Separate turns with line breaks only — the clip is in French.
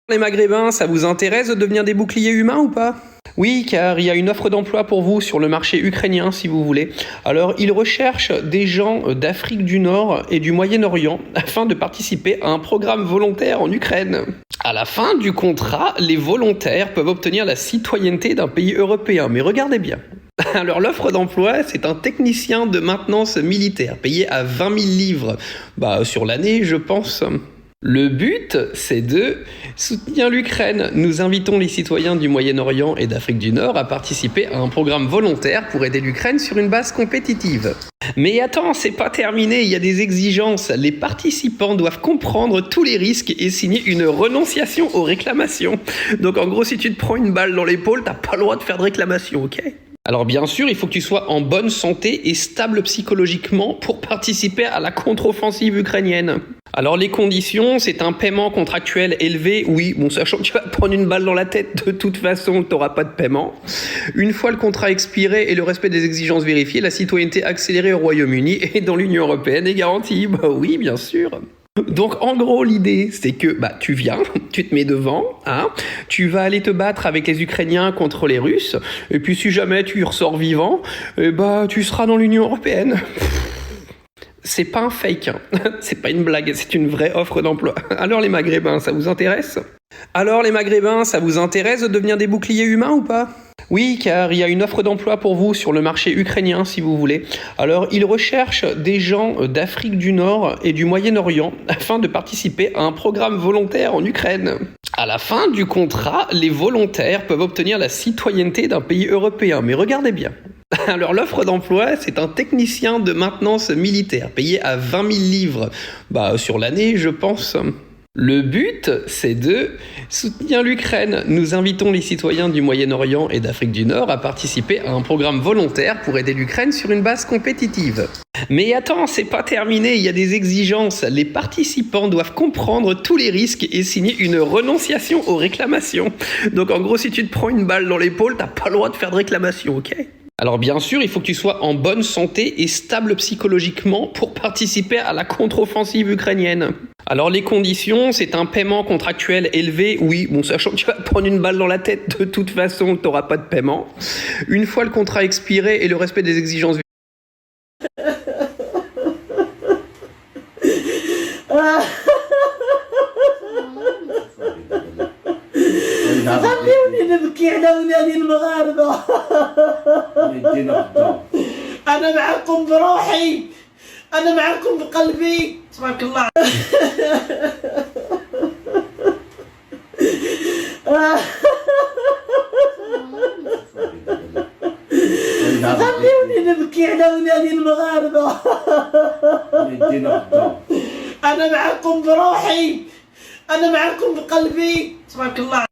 Les Maghrébins, ça vous intéresse de devenir des boucliers humains ou pas? Oui, car il y a une offre d'emploi pour vous sur le marché ukrainien si vous voulez. Alors, ils recherchent des gens d'Afrique du Nord et du Moyen-Orient afin de participer à un programme volontaire en Ukraine. À la fin du contrat, les volontaires peuvent obtenir la citoyenneté d'un pays européen. Mais regardez bien. Alors l'offre d'emploi, c'est un technicien de maintenance militaire, payé à 20 000 livres. Sur l'année, je pense. Le but, c'est de soutenir l'Ukraine. Nous invitons les citoyens du Moyen-Orient et d'Afrique du Nord à participer à un programme volontaire pour aider l'Ukraine sur une base compétitive. Mais attends, c'est pas terminé, il y a des exigences. Les participants doivent comprendre tous les risques et signer une renonciation aux réclamations. Donc en gros, si tu te prends une balle dans l'épaule, t'as pas le droit de faire de réclamation, ok ? Alors bien sûr, il faut que tu sois en bonne santé et stable psychologiquement pour participer à la contre-offensive ukrainienne. Alors les conditions, c'est un paiement contractuel élevé, oui, sachant que tu vas te prendre une balle dans la tête, de toute façon, tu n'auras pas de paiement. Une fois le contrat expiré et le respect des exigences vérifiées, la citoyenneté accélérée au Royaume-Uni et dans l'Union européenne est garantie. Oui, bien sûr. Donc en gros l'idée c'est que tu viens, tu te mets devant, tu vas aller te battre avec les Ukrainiens contre les Russes, et puis si jamais tu ressors vivant, tu seras dans l'Union européenne. C'est pas un fake, c'est pas une blague, c'est une vraie offre d'emploi. Alors les Maghrébins, ça vous intéresse ? De devenir des boucliers humains ou pas ? Oui, car il y a une offre d'emploi pour vous sur le marché ukrainien si vous voulez. Alors ils recherchent des gens d'Afrique du Nord et du Moyen-Orient afin de participer à un programme volontaire en Ukraine. À la fin du contrat, les volontaires peuvent obtenir la citoyenneté d'un pays européen. Mais regardez bien. Alors l'offre d'emploi, c'est un technicien de maintenance militaire, payé à 20 000 livres. Sur l'année, je pense. Le but, c'est de soutenir l'Ukraine. Nous invitons les citoyens du Moyen-Orient et d'Afrique du Nord à participer à un programme volontaire pour aider l'Ukraine sur une base compétitive. Mais attends, c'est pas terminé, il y a des exigences. Les participants doivent comprendre tous les risques et signer une renonciation aux réclamations. Donc en gros, si tu te prends une balle dans l'épaule, t'as pas le droit de faire de réclamation, ok ? Alors bien sûr, il faut que tu sois en bonne santé et stable psychologiquement pour participer à la contre-offensive ukrainienne. Alors les conditions, c'est un paiement contractuel élevé, oui, sachant que tu vas te prendre une balle dans la tête, de toute façon, tu n'auras pas de paiement. Une fois le contrat expiré et le respect des exigences...
خلوني نبكي على ولادي المغاربة. أنا معكم بروحي، أنا معكم بقلبي، تبارك الله. خلوني نبكي على ولادي المغاربة. أنا معكم بروحي، أنا معكم بقلبي، تبارك الله.